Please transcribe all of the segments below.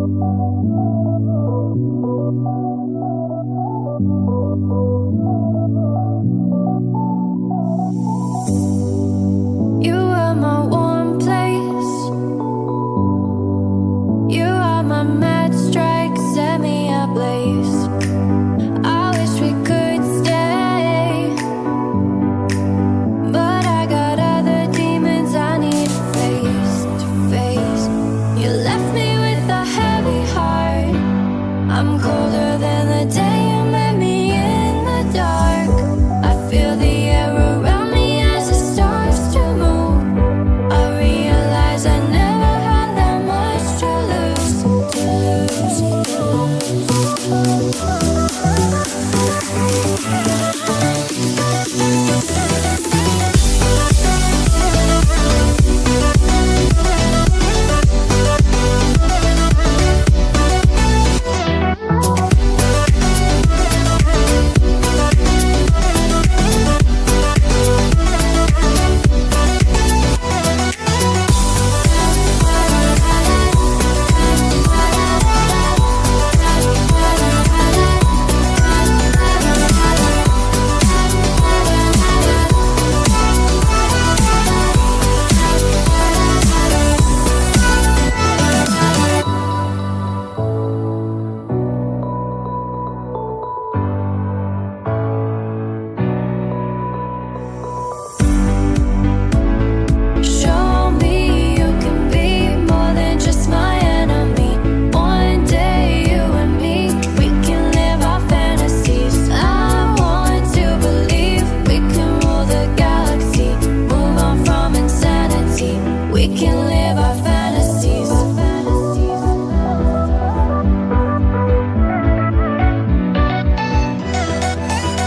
You are my warm place. You are my mad strike, set me ablaze. I wish we could stay, but I got other demons I need face to face. You left me with a heavy heart. I'm colder than the day you met me in the dark. I feel the air around me as it starts to move. I realize I never had that much to lose, to lose, to lose. Show me you can be more than just my enemy. One day you and me, we can live our fantasies. I want to believe we can rule the galaxy, move on from insanity. We can live our fantasies.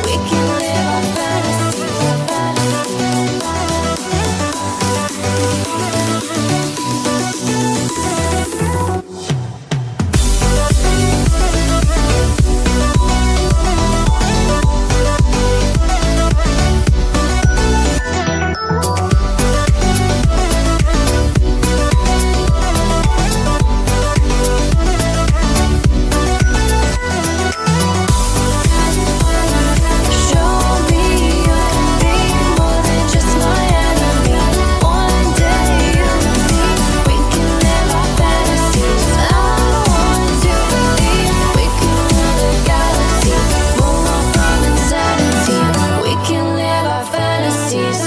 We can live our Show me you can be more than just my enemy. One day you and me, we can live our fantasies. I want to believe we can rule the galaxy, move on from insanity. We can live our fantasies.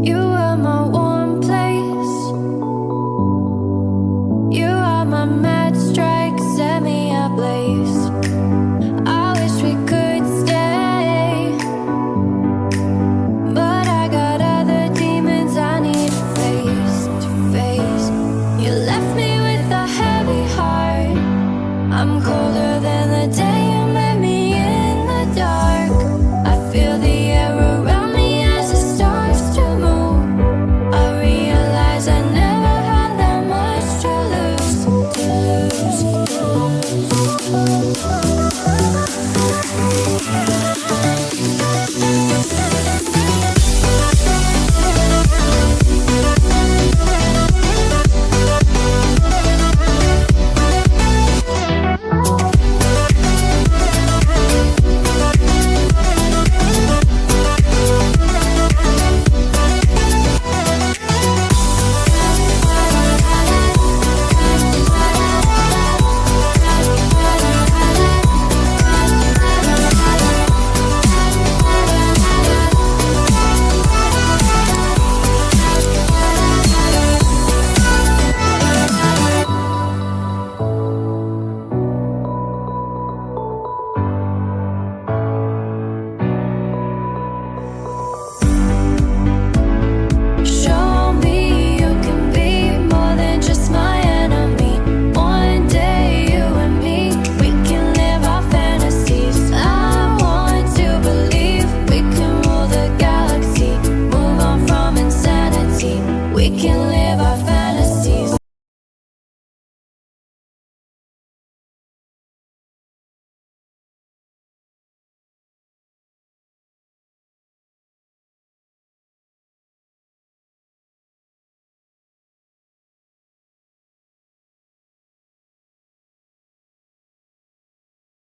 You are my warm place. You are my mad strike, set me ablaze. I wish we could stay, but I got other demons I need face to face. You left me with a heavy heart. I'm colder than the day you met me in the dark.